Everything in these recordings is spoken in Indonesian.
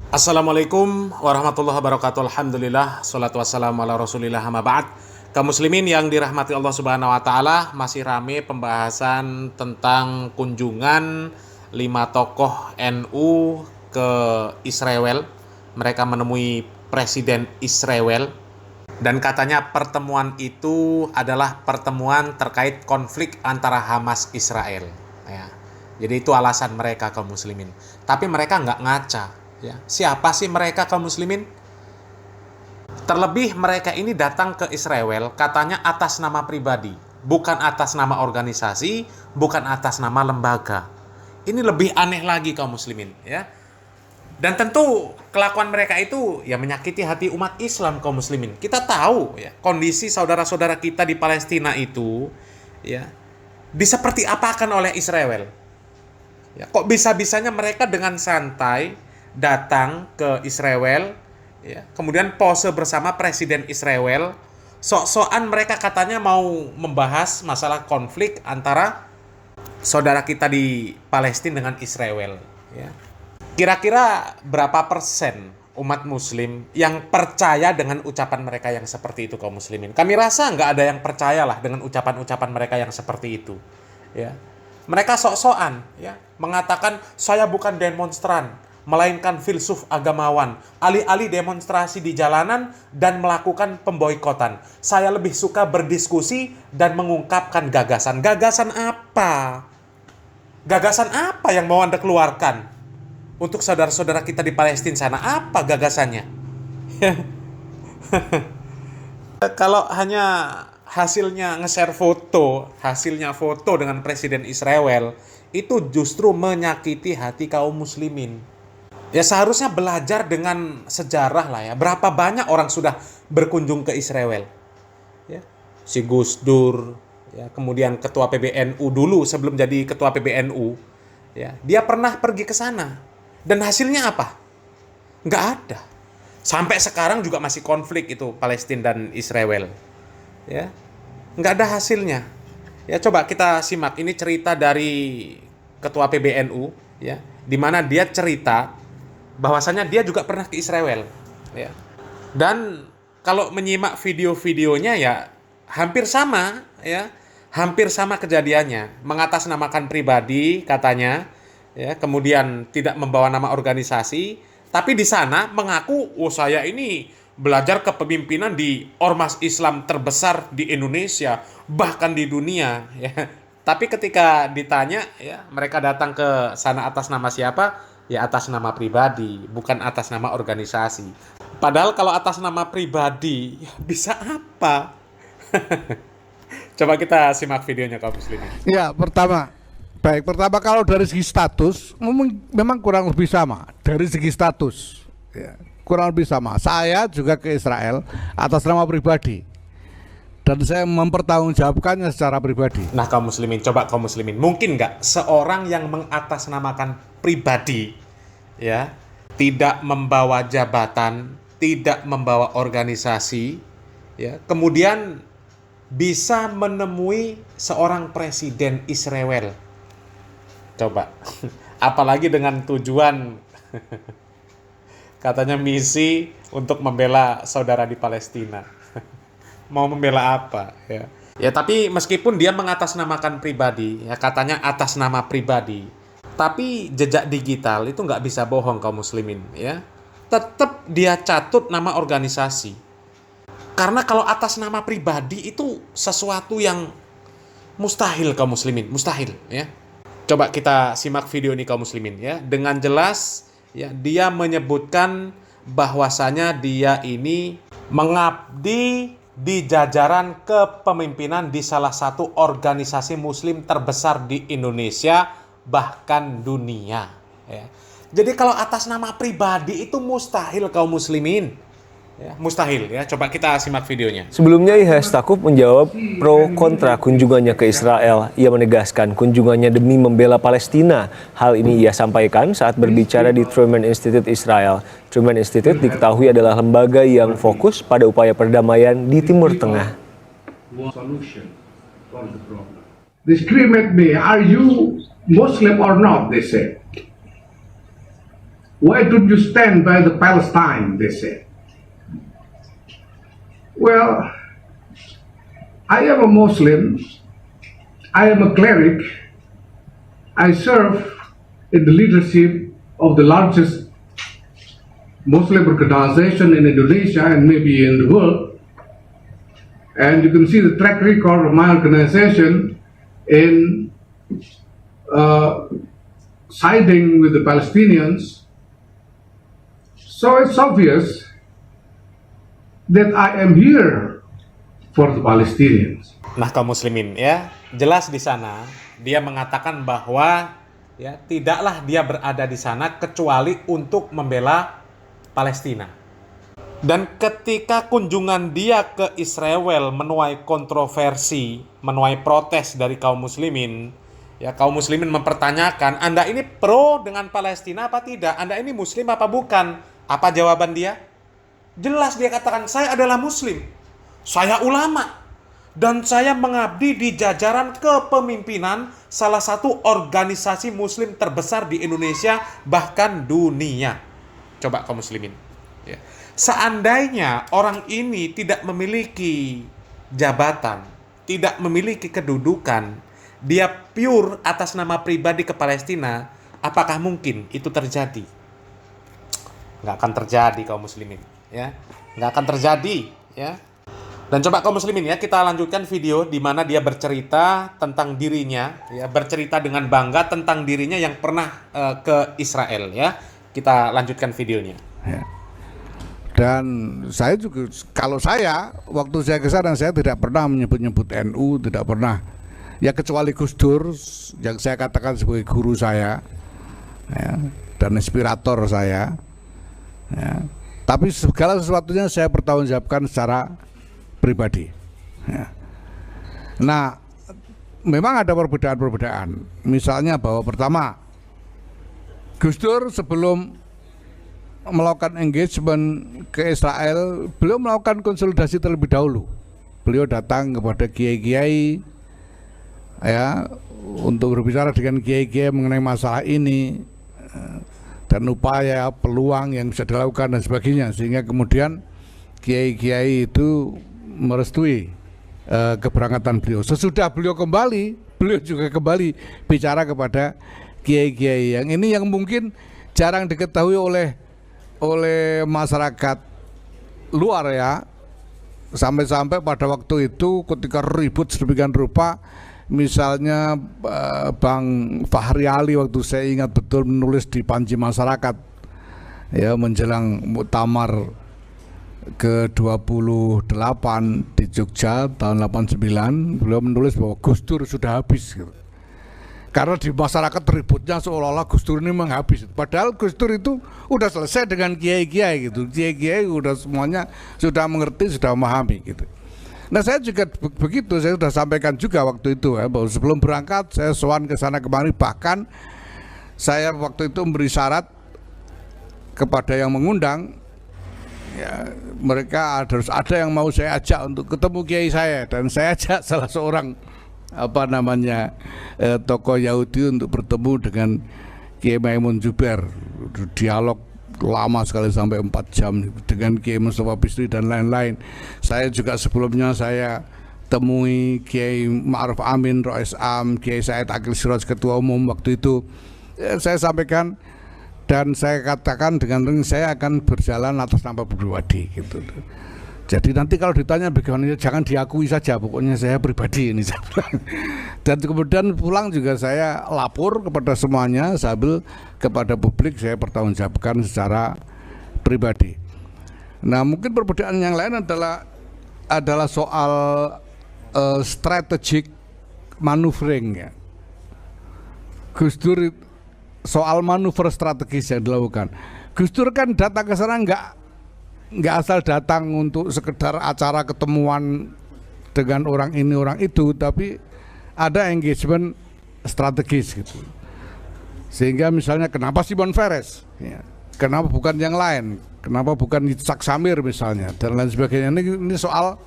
Assalamualaikum warahmatullahi wabarakatuh. Alhamdulillah, salatu wassalamu ala rasulillah, amma ba'd. Kaum muslimin yang dirahmati Allah subhanahu wa ta'ala, masih rame pembahasan tentang kunjungan 5 tokoh NU ke Israel. Mereka menemui Presiden Israel, dan katanya pertemuan itu adalah pertemuan terkait konflik antara Hamas Israel. Ya. Jadi itu alasan mereka kaum muslimin. Tapi mereka nggak ngaca. Ya. Siapa sih mereka kaum muslimin? Terlebih mereka ini datang ke Israel katanya atas nama pribadi, bukan atas nama organisasi, bukan atas nama lembaga. Ini lebih aneh lagi kaum muslimin, ya. Dan tentu kelakuan mereka itu ya menyakiti hati umat Islam kaum muslimin. Kita tahu ya kondisi saudara-saudara kita di Palestina itu ya diseperti apakan oleh Israel. Ya, kok bisa-bisanya mereka dengan santai datang ke Israel, ya, kemudian pose bersama Presiden Israel, sok-sokan mereka katanya mau membahas masalah konflik antara saudara kita di Palestina dengan Israel. Ya. Kira-kira berapa persen umat muslim yang percaya dengan ucapan mereka yang seperti itu kaum muslimin? Kami rasa nggak ada yang percayalah dengan ucapan-ucapan mereka yang seperti itu. Ya. Mereka sok-sokan ya, mengatakan saya bukan demonstran, melainkan filsuf agamawan. Alih-alih demonstrasi di jalanan dan melakukan pemboikotan, saya lebih suka berdiskusi dan mengungkapkan gagasan. Gagasan apa? Gagasan apa yang mau Anda keluarkan untuk saudara-saudara kita di Palestina sana? Apa gagasannya? Kalau hanya hasilnya nge-share foto, hasilnya foto dengan Presiden Israel, itu justru menyakiti hati kaum muslimin. Ya seharusnya belajar dengan sejarah lah ya. Berapa banyak orang sudah berkunjung ke Israel? Ya. Si Gus Dur, ya, kemudian ketua PBNU dulu sebelum jadi ketua PBNU, ya, dia pernah pergi ke sana. Dan hasilnya apa? Nggak ada. Sampai sekarang juga masih konflik itu Palestina dan Israel. Ya, nggak ada hasilnya. Ya coba kita simak ini cerita dari ketua PBNU, ya, di mana dia cerita bahwasanya dia juga pernah ke Israel. Ya. Dan kalau menyimak video-videonya ya hampir sama, ya, hampir sama kejadiannya. Mengatasnamakan pribadi katanya, ya, kemudian tidak membawa nama organisasi, tapi di sana mengaku, oh saya ini belajar kepemimpinan di ormas Islam terbesar di Indonesia, bahkan di dunia. Ya. Tapi ketika ditanya, ya, mereka datang ke sana atas nama siapa? Ya atas nama pribadi, bukan atas nama organisasi. Padahal kalau atas nama pribadi, ya bisa apa? Coba kita simak videonya kaum muslimin. Ya, pertama kalau dari segi status memang kurang lebih sama. Dari segi status, ya, kurang lebih sama. Saya juga ke Israel atas nama pribadi dan saya mempertanggungjawabkannya secara pribadi. Nah kaum muslimin, coba kaum muslimin, mungkin nggak seorang yang mengatasnamakan pribadi, ya, tidak membawa jabatan, tidak membawa organisasi, ya, kemudian bisa menemui seorang presiden Israel. Coba, apalagi dengan tujuan katanya misi untuk membela saudara di Palestina. Mau membela apa? Ya. Ya, tapi meskipun dia mengatasnamakan pribadi, ya katanya atas nama pribadi, tapi jejak digital itu nggak bisa bohong kaum muslimin, ya. Tetap dia catut nama organisasi. Karena kalau atas nama pribadi itu sesuatu yang mustahil kaum muslimin, mustahil, ya. Coba kita simak video ini kaum muslimin, ya. Dengan jelas, ya, dia menyebutkan bahwasanya dia ini mengabdi di jajaran kepemimpinan di salah satu organisasi muslim terbesar di Indonesia, bahkan dunia. Ya. Jadi kalau atas nama pribadi itu mustahil kaum muslimin. Ya, mustahil ya. Coba kita simak videonya. Sebelumnya Yahya Stakuf menjawab pro kontra kunjungannya ke Israel. Ia menegaskan kunjungannya demi membela Palestina. Hal ini ia sampaikan saat berbicara di Truman Institute Israel. Truman Institute diketahui adalah lembaga yang fokus pada upaya perdamaian di Timur Tengah. Discriminate me, are you Muslim or not, they say. Why don't you stand by the Palestine, they said. Well, I am a Muslim, I am a cleric, I serve in the leadership of the largest Muslim organization in Indonesia and maybe in the world. And you can see the track record of my organization in siding with the Palestinians. So it's obvious that I am here for the Palestinians. Nah, kaum muslimin ya, jelas di sana dia mengatakan bahwa ya tidaklah dia berada di sana kecuali untuk membela Palestina. Dan ketika kunjungan dia ke Israel menuai kontroversi, menuai protes dari kaum muslimin, ya kaum muslimin mempertanyakan, Anda ini pro dengan Palestina apa tidak? Anda ini muslim apa bukan? Apa jawaban dia? Jelas dia katakan, saya adalah muslim, saya ulama, dan saya mengabdi di jajaran kepemimpinan salah satu organisasi muslim terbesar di Indonesia, bahkan dunia. Coba kaum muslimin. Ya. Seandainya orang ini tidak memiliki jabatan, tidak memiliki kedudukan, dia pure atas nama pribadi ke Palestina, apakah mungkin itu terjadi? Nggak akan terjadi kaum muslimin. Ya. Nggak akan terjadi. Ya. Dan coba kaum muslimin ya, kita lanjutkan video di mana dia bercerita tentang dirinya, ya, bercerita dengan bangga tentang dirinya yang pernah ke Israel. Ya. Kita lanjutkan videonya. Ya. Dan saya juga, kalau saya, waktu saya ke sana, saya tidak pernah menyebut-nyebut NU, tidak pernah. Ya kecuali Gus Dur, yang saya katakan sebagai guru saya, ya, dan inspirator saya. Ya. Tapi segala sesuatunya saya bertanggungjawabkan secara pribadi. Ya. Nah, memang ada perbedaan-perbedaan. Misalnya bahwa pertama, Gus Dur sebelum melakukan engagement ke Israel, beliau melakukan konsolidasi terlebih dahulu. Beliau datang kepada kiai-kiai ya untuk berbicara dengan kiai-kiai mengenai masalah ini dan upaya peluang yang bisa dilakukan dan sebagainya, sehingga kemudian kiai-kiai itu merestui keberangkatan beliau. Sesudah beliau kembali, beliau juga kembali bicara kepada kiai-kiai yang ini yang mungkin jarang diketahui oleh masyarakat luar ya, sampai-sampai pada waktu itu ketika ribut sedemikian rupa, misalnya Bang Fahri Ali waktu saya ingat betul menulis di Panji Masyarakat ya menjelang muktamar ke-28 di Jogja tahun 89, beliau menulis bahwa Gus Dur sudah habis gitu. Karena di masyarakat ributnya seolah-olah Gus Dur ini menghabis. Padahal Gus Dur itu udah selesai dengan kiai-kiai gitu. Kiai-kiai udah semuanya sudah mengerti, sudah memahami gitu. Nah saya juga begitu, saya sudah sampaikan juga waktu itu ya, bahwa sebelum berangkat saya sowan ke sana kemari, bahkan saya waktu itu memberi syarat kepada yang mengundang ya, mereka harus ada yang mau saya ajak untuk ketemu kiai saya, dan saya ajak salah seorang tokoh Yahudi untuk bertemu dengan Kiai Maimun Zubair, dialog lama sekali sampai 4 jam dengan Kiai Mustafa Bisri dan lain-lain. Saya juga sebelumnya saya temui Kiai Ma'ruf Amin, Rois Am, Kiai Said Akil Siraj ketua umum waktu itu. Saya sampaikan dan saya katakan dengan saya akan berjalan atas nama pribadi gitu. Jadi nanti kalau ditanya bagaimana, jangan diakui saja, pokoknya saya pribadi ini. Dan kemudian pulang juga saya lapor kepada semuanya sambil kepada publik saya pertanggungjawabkan secara pribadi. Nah mungkin perbedaan yang lain adalah soal strategic maneuvering ya. Gus Dur soal manuver strategis yang dilakukan. Gus Dur kan datang ke sana nggak asal datang untuk sekedar acara ketemuan dengan orang ini orang itu, tapi ada engagement strategis gitu. Sehingga misalnya kenapa Shimon Peres, ya, kenapa bukan yang lain, kenapa bukan Yitzhak Samir misalnya dan lain sebagainya. Ini soal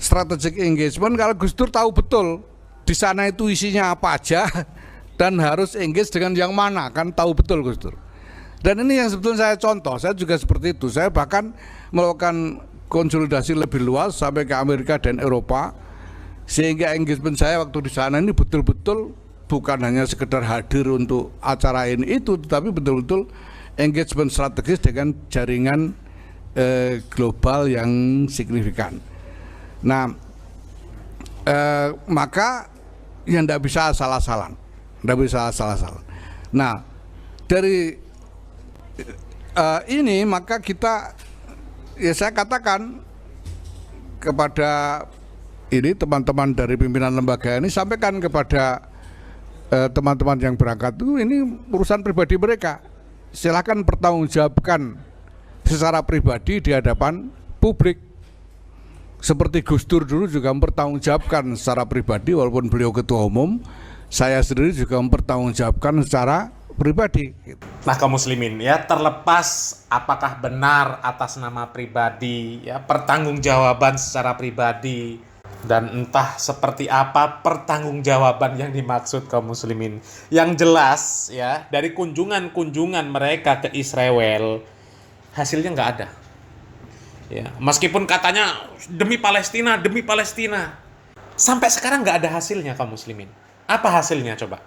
strategic engagement. Kalau Gus Dur tahu betul di sana itu isinya apa aja dan harus engage dengan yang mana, kan tahu betul Gus Dur. Dan ini yang sebetulnya saya contoh, saya juga seperti itu. Saya bahkan melakukan konsolidasi lebih luas sampai ke Amerika dan Eropa, sehingga engagement saya waktu di sana ini betul-betul bukan hanya sekedar hadir untuk acara ini itu, tetapi betul-betul engagement strategis dengan jaringan global yang signifikan. Nah, maka yang tidak bisa asal-asalan, tidak bisa asal-asalan. Nah, dari ini maka kita, ya saya katakan kepada ini teman-teman dari pimpinan lembaga ini, sampaikan kepada teman-teman yang berangkat itu, ini urusan pribadi mereka. Silakan pertanggungjawabkan secara pribadi di hadapan publik. Seperti Gus Dur dulu juga mempertanggungjawabkan secara pribadi, walaupun beliau ketua umum, saya sendiri juga mempertanggungjawabkan secara pribadi. Nah, kaum muslimin ya, terlepas apakah benar atas nama pribadi, ya pertanggungjawaban secara pribadi, dan entah seperti apa pertanggungjawaban yang dimaksud kaum muslimin. Yang jelas ya, dari kunjungan-kunjungan mereka ke Israel, hasilnya nggak ada. Ya, meskipun katanya demi Palestina, sampai sekarang nggak ada hasilnya kaum muslimin. Apa hasilnya coba?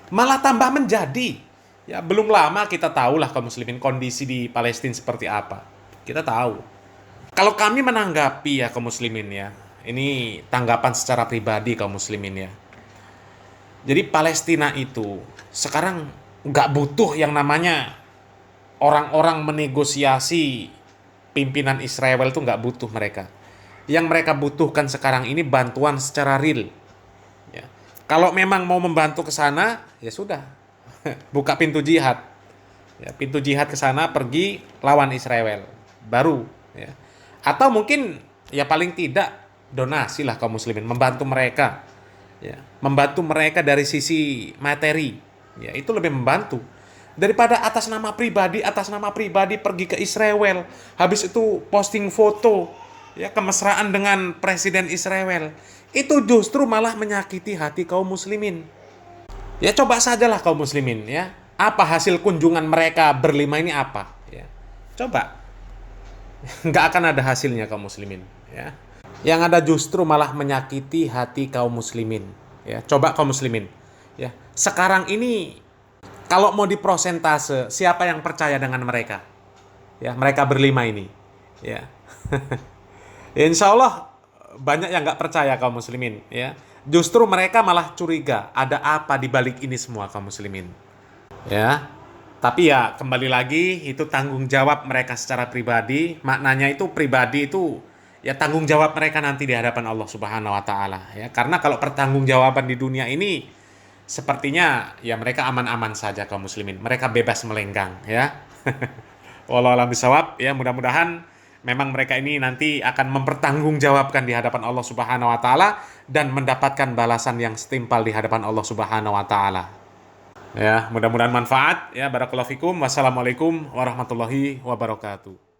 Malah tambah menjadi. Ya, belum lama kita tahulah kaum muslimin kondisi di Palestina seperti apa. Kita tahu. Kalau kami menanggapi ya kaum muslimin ya, ini tanggapan secara pribadi kaum muslimin ya. Jadi Palestina itu sekarang nggak butuh yang namanya orang-orang menegosiasi pimpinan Israel, itu nggak butuh mereka. Yang mereka butuhkan sekarang ini bantuan secara real. Ya. Kalau memang mau membantu ke sana, ya sudah, buka pintu jihad. Ya, pintu jihad ke sana, pergi lawan Israel, baru. Ya. Atau mungkin ya paling tidak donasi lah kaum muslimin, membantu mereka. Ya, membantu mereka dari sisi materi, ya itu lebih membantu daripada atas nama pribadi pergi ke Israel, habis itu posting foto ya kemesraan dengan presiden Israel, itu justru malah menyakiti hati kaum muslimin. Ya coba sajalah kaum muslimin ya, apa hasil kunjungan mereka berlima ini apa? Ya, coba nggak akan ada hasilnya kaum muslimin ya. Yang ada justru malah menyakiti hati kaum muslimin. Ya, coba kaum muslimin. Ya, sekarang ini kalau mau diprosentase, siapa yang percaya dengan mereka? Ya, mereka berlima ini. Ya, insya Allah banyak yang nggak percaya kaum muslimin. Ya, justru mereka malah curiga ada apa di balik ini semua kaum muslimin. Ya. Tapi ya kembali lagi itu tanggung jawab mereka secara pribadi. Maknanya itu pribadi itu ya tanggung jawab mereka nanti di hadapan Allah Subhanahu wa taala ya. Karena kalau pertanggungjawaban di dunia ini sepertinya ya mereka aman-aman saja kaum muslimin. Mereka bebas melenggang ya. Wallahu a'lam bishawab ya, mudah-mudahan memang mereka ini nanti akan mempertanggungjawabkan di hadapan Allah Subhanahu wa taala dan mendapatkan balasan yang setimpal di hadapan Allah Subhanahu wa taala. Ya, mudah-mudahan manfaat ya. Barakallahu fikum. Wassalamualaikum warahmatullahi wabarakatuh.